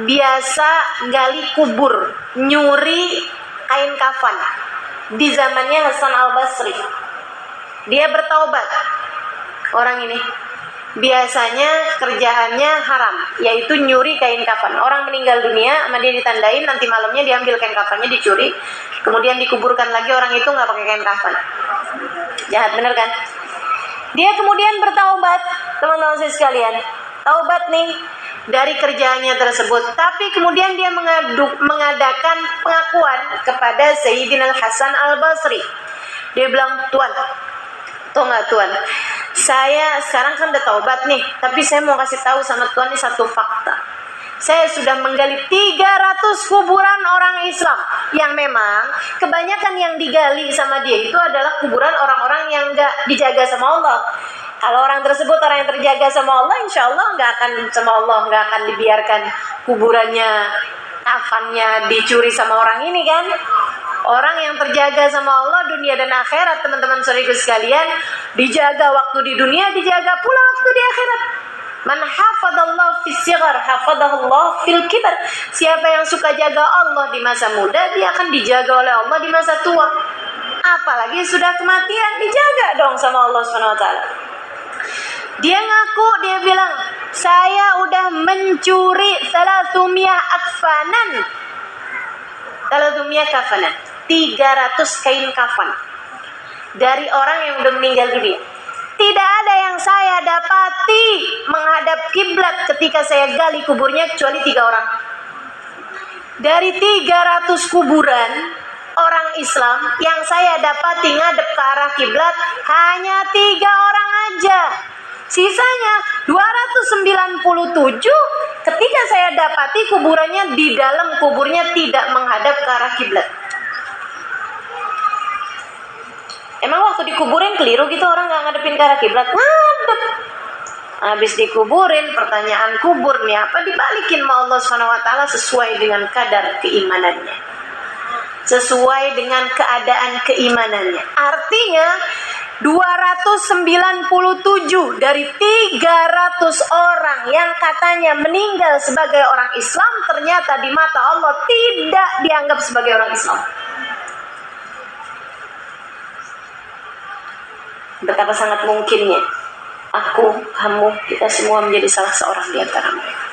biasa gali kubur, nyuri kain kafan di zamannya Hasan Al-Basri. Dia bertaubat. Orang ini biasanya kerjaannya haram, yaitu nyuri kain kafan. Orang meninggal dunia sama dia ditandain, nanti malamnya diambil kain kafannya, dicuri, kemudian dikuburkan lagi. Orang itu nggak pakai kain kafan. Jahat bener kan? Dia kemudian bertaubat, teman-teman saya sekalian. Taubat nih dari kerjaannya tersebut. Tapi kemudian dia mengadakan pengakuan kepada Sayyidina Hasan Al-Basri. Dia bilang, Tuan, tau nggak Tuan, saya sekarang kan udah taubat nih, tapi saya mau kasih tahu sama Tuan ini satu fakta. Saya sudah menggali 300 kuburan orang Islam, yang memang kebanyakan yang digali sama dia itu adalah kuburan orang-orang yang gak dijaga sama Allah. Kalau orang tersebut orang yang terjaga sama Allah, insya Allah gak akan sama Allah, gak akan dibiarkan kuburannya, kafannya dicuri sama orang ini kan. Orang yang terjaga sama Allah dunia dan akhirat, teman-teman saudaraku sekalian, dijaga waktu di dunia, dijaga pula waktu di akhirat. Man hafadallah fis sighar hafadahullah fil kibar. Siapa yang suka jaga Allah di masa muda, dia akan dijaga oleh Allah di masa tua. Apalagi sudah kematian, dijaga dong sama Allah SWT. Dia ngaku, dia bilang, saya udah mencuri 300 akfanan. 300 kafanan, 300 kain kafan dari orang yang udah meninggal dunia. Tidak ada yang saya dapati menghadap kiblat ketika saya gali kuburnya kecuali 3 orang. Dari 300 kuburan orang Islam yang saya dapati ngadep ke arah kiblat hanya 3 orang aja. Sisanya 297 ketika saya dapati kuburannya di dalam kuburnya tidak menghadap ke arah kiblat. Emang waktu dikuburin keliru gitu orang nggak ngadepin ke arah kiblat? Ngadep. Habis dikuburin, pertanyaan kubur nih apa, dibalikin sama Allah SWT sesuai dengan kadar keimanannya, sesuai dengan keadaan keimanannya. Artinya 297 dari 300 orang yang katanya meninggal sebagai orang Islam, ternyata di mata Allah tidak dianggap sebagai orang Islam. Betapa sangat mungkinnya aku, kamu, kita semua menjadi salah seorang di antara mereka.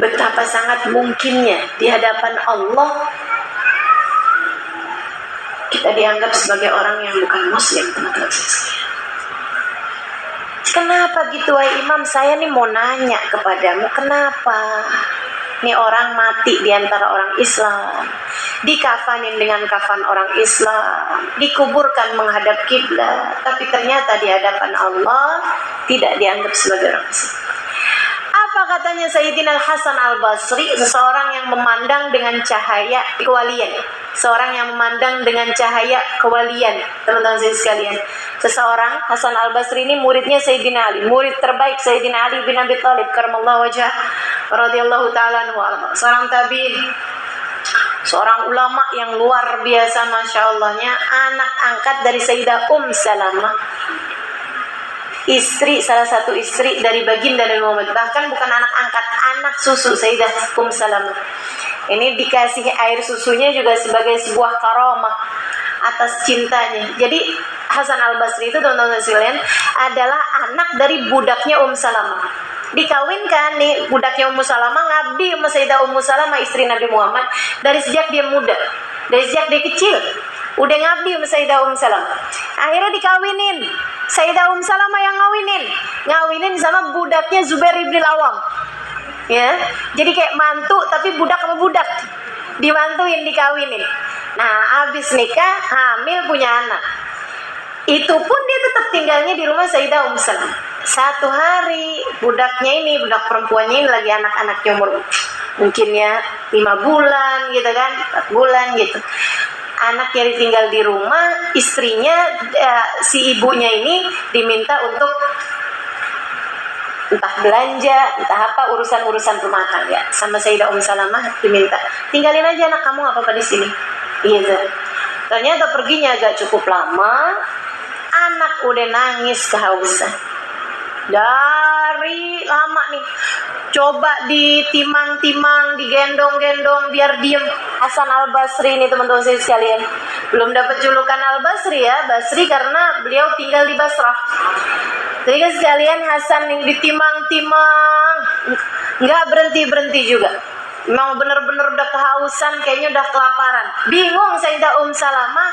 Betapa sangat mungkinnya di hadapan Allah kita dianggap sebagai orang yang bukan muslim, teman-teman sekalian. Kenapa gitu, wahai imam? Saya nih mau nanya kepadamu, kenapa nih orang mati di antara orang Islam, dikafanin dengan kafan orang Islam, dikuburkan menghadap kiblat, tapi ternyata di hadapan Allah tidak dianggap sebagai orang Islam? Apa katanya Sayyidina Hasan Al-Basri? Seseorang yang memandang dengan cahaya kewalian. Seorang yang memandang dengan cahaya kewalian, teman-teman saya sekalian. Seseorang, Hasan Al-Basri ini muridnya Sayyidina Ali, murid terbaik Sayyidina Ali bin Abi Thalib karramallahu wajhah radhiyallahu ta'ala anhu. Seorang tabi'in, seorang ulama yang luar biasa, masya Allahnya, anak angkat dari Sayyidah Salamah, istri, salah satu istri dari baginda Nabi Muhammad. Bahkan bukan anak angkat, anak susu Sayyidah Salamah. Ini dikasih air susunya juga sebagai sebuah karamah atas cintanya. Jadi Hasan Al-Basri itu, teman-teman sekalian, adalah anak dari budaknya Salamah. Dikawinkan nih budaknya Salamah, ngabdi sama Sayyidah Salamah, istri Nabi Muhammad, dari sejak dia muda, dari sejak dia kecil udah ngabdi sama Sayyidah Salamah. Akhirnya dikawinin, Sayyidah Salamah yang ngawinin sama budaknya Zubair ibn Awam. Ya, jadi kayak mantu tapi budak sama budak, dibantuin, dikawinin. Nah, habis nikah, hamil, punya anak. Itu pun dia tetap tinggalnya di rumah Sayyidah Salamah. Satu hari budaknya ini, budak perempuannya ini lagi anak-anaknya umur mungkin ya 5 bulan gitu kan, 4 bulan gitu. Anaknya ditinggal di rumah, istrinya, si ibunya ini diminta untuk entah belanja, entah apa, urusan-urusan rumah tangga. Sama Sayyidah Salamah diminta, tinggalin aja anak kamu, apa-apa di sini. Gitu. Ternyata perginya agak cukup lama, anak udah nangis kehausan. Dari lama nih, coba ditimang-timang, digendong-gendong biar diem. Hasan Al-Basri ini teman-teman saya sekalian, belum dapat julukan Al-Basri ya, Basri karena beliau tinggal di Basrah. Jadi kan sekalian, Hasan yang ditimang-timang, nggak berhenti-berhenti juga. Memang benar-benar udah kehausan, kayaknya udah kelaparan. Bingung Sayyidah Salamah.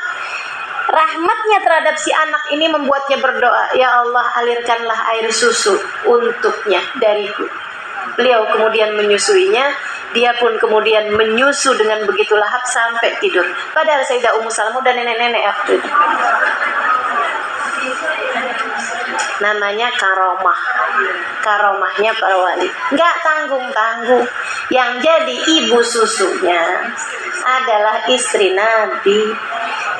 Rahmatnya terhadap si anak ini membuatnya berdoa, ya Allah, alirkanlah air susu untuknya dariku. Beliau kemudian menyusuinya. Dia pun kemudian menyusu dengan begitu lahap sampai tidur. Padahal Sayyidah Salamah udah nenek-nenek waktu itu. Namanya karomah. Karomahnya para wali, nggak tanggung-tanggung. Yang jadi ibu susunya adalah istri Nabi,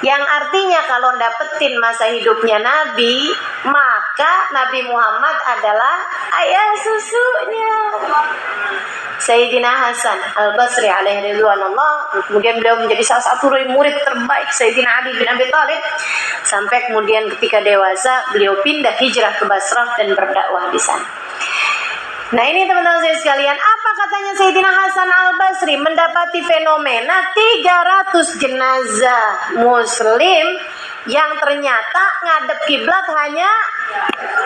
yang artinya kalau dapetin masa hidupnya Nabi, maka Nabi Muhammad adalah ayah susunya. Sayyidina Hasan Al-Basri alaihi ridwanullah, kemudian beliau menjadi salah satu murid terbaik Sayyidina Ali bin Abi Thalib, sampai kemudian ketika dewasa beliau pindah hijrah ke Basrah dan berdakwah di sana. Nah ini teman-teman saya sekalian, apa katanya Sayyidina Hasan Al-Basri mendapati fenomena 300 jenazah muslim yang ternyata ngadep kiblat hanya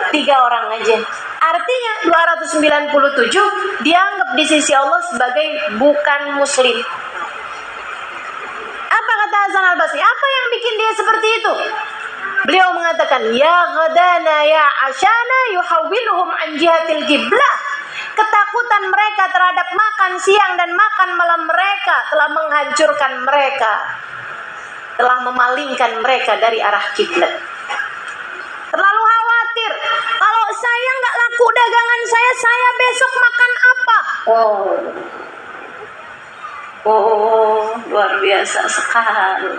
3 orang aja. Artinya 297 dianggap di sisi Allah sebagai bukan muslim. Apa kata Hasan Al-Basri? Apa yang bikin dia seperti itu? Beliau mengatakan, ya ghadana ya ashana yuhawwiluhum an jihatil qiblah. Ketakutan mereka terhadap makan siang dan makan malam mereka telah menghancurkan mereka, telah memalingkan mereka dari arah kiblat. Terlalu khawatir, kalau saya nggak laku dagangan saya besok makan apa? Luar biasa sekali.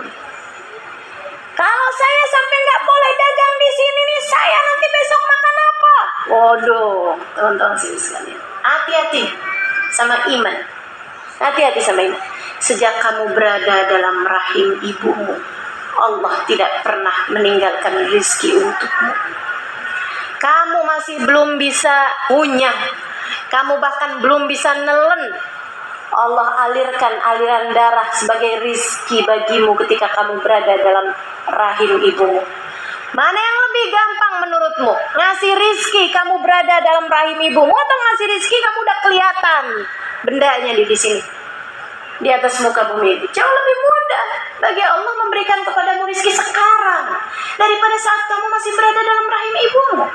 Kalau saya sampai nggak boleh dagang di sini nih, saya nanti besok makan apa? Waduh, teman-teman sekalian, hati-hati sama iman. Hati-hati sama iman. Sejak kamu berada dalam rahim ibumu, Allah tidak pernah meninggalkan rizki untukmu. Kamu masih belum bisa ngunyah, kamu bahkan belum bisa nelen, Allah alirkan aliran darah sebagai rizki bagimu ketika kamu berada dalam rahim ibumu. Mana yang lebih gampang menurutmu? Ngasih rizki kamu berada dalam rahim ibumu, atau ngasih rizki kamu udah kelihatan bendanya di sini, di atas muka bumi? Jauh lebih mudah bagi Allah memberikan kepadamu rizki sekarang daripada saat kamu masih berada dalam rahim ibumu.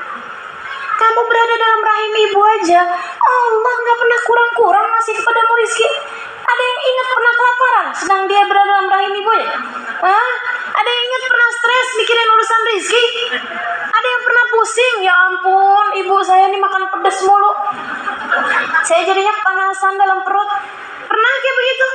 Kamu berada dalam rahim ibu aja, Allah nggak pernah kurang-kurang ngasih kepadamu rizki. Ada yang ingat pernah kelaparan sedang dia berada dalam rahim ibunya? Ada yang ingat pernah stres mikirin urusan rizki? Ada yang pernah pusing, ya ampun ibu saya ini makan pedas mulu, saya jadinya kepanasan dalam perut? Pernah kayak begitu?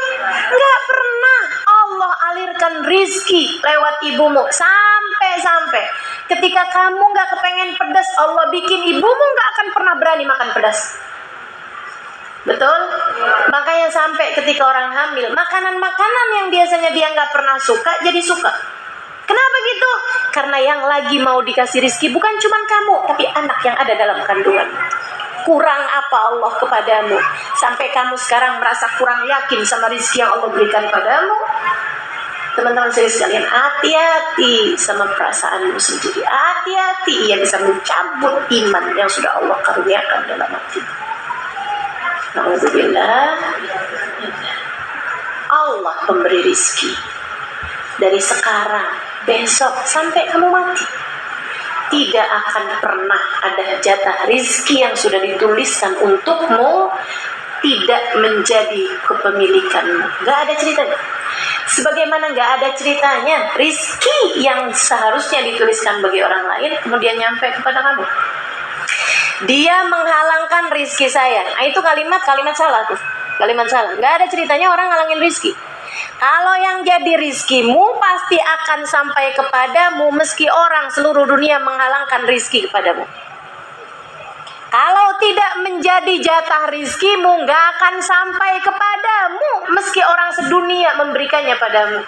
Nggak pernah. Allah alirkan rizki lewat ibumu. Sampai ketika kamu nggak kepengen pedas, Allah bikin ibumu nggak akan pernah berani makan pedas. Betul? Makanya sampai ketika orang hamil, makanan-makanan yang biasanya dia nggak pernah suka, jadi suka. Kenapa gitu? Karena yang lagi mau dikasih rizki bukan cuma kamu, tapi anak yang ada dalam kandungan. Kurang apa Allah kepadamu sampai kamu sekarang merasa kurang yakin sama rizki yang Allah berikan padamu? Teman-teman saya sekalian, hati-hati sama perasaanmu sendiri. Hati-hati, ia bisa mencabut iman yang sudah Allah karuniakan dalam hati. Alhamdulillah, Allah pemberi rizki dari sekarang, besok, sampai kamu mati. Tidak akan pernah ada jatah rizki yang sudah dituliskan untukmu tidak menjadi kepemilikanmu. Gak ada ceritanya. Sebagaimana gak ada ceritanya rizki yang seharusnya dituliskan bagi orang lain kemudian nyampe kepada kamu. Dia menghalangkan rizki saya. Nah, itu kalimat salah tuh. Kalimat salah. Gak ada ceritanya orang ngalangin rizki. Kalau yang jadi rizkimu pasti akan sampai kepadamu meski orang seluruh dunia menghalangkan rizki kepadamu. Kalau tidak menjadi jatah rizkimu, gak akan sampai kepadamu meski orang sedunia memberikannya padamu.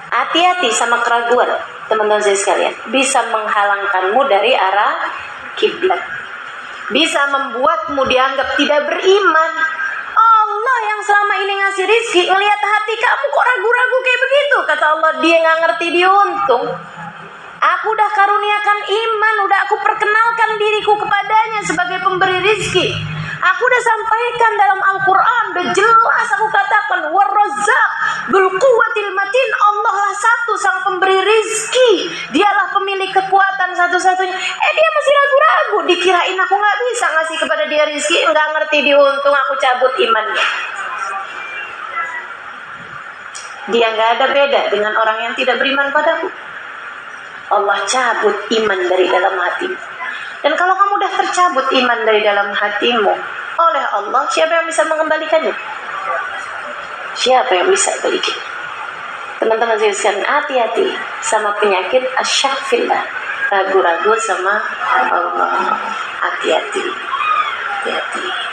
Hati-hati sama keraguan, teman-teman saya sekalian, bisa menghalangkanmu dari arah kiblat. bisa membuatmu dianggap tidak beriman. Allah yang selama ini ngasih rizki, ngelihat hati kamu kok ragu-ragu kayak begitu. Kata Allah, dia gak ngerti diuntung. Aku udah karuniakan iman, udah aku perkenalkan diriku kepadanya sebagai pemberi rizki. Aku udah sampaikan dalam Al-Quran, udah jelas aku katakan, War-Razzaq Dzul Quwwatil Matin, Allah lah satu sang pemberi rizki, dialah pemilik kekuatan satu-satunya. Dia masih ragu-ragu, dikirain aku gak bisa ngasih kepada dia rizki, gak ngerti diuntung, aku cabut imannya. Dia gak ada beda dengan orang yang tidak beriman padaku. Allah cabut iman dari dalam hatimu. Dan kalau kamu udah tercabut iman dari dalam hatimu oleh Allah, siapa yang bisa mengembalikannya? Siapa yang bisa balikin? Teman-teman sekalian, hati-hati sama penyakit asyak fillah, ragu-ragu sama Allah. Hati-hati. Hati-hati.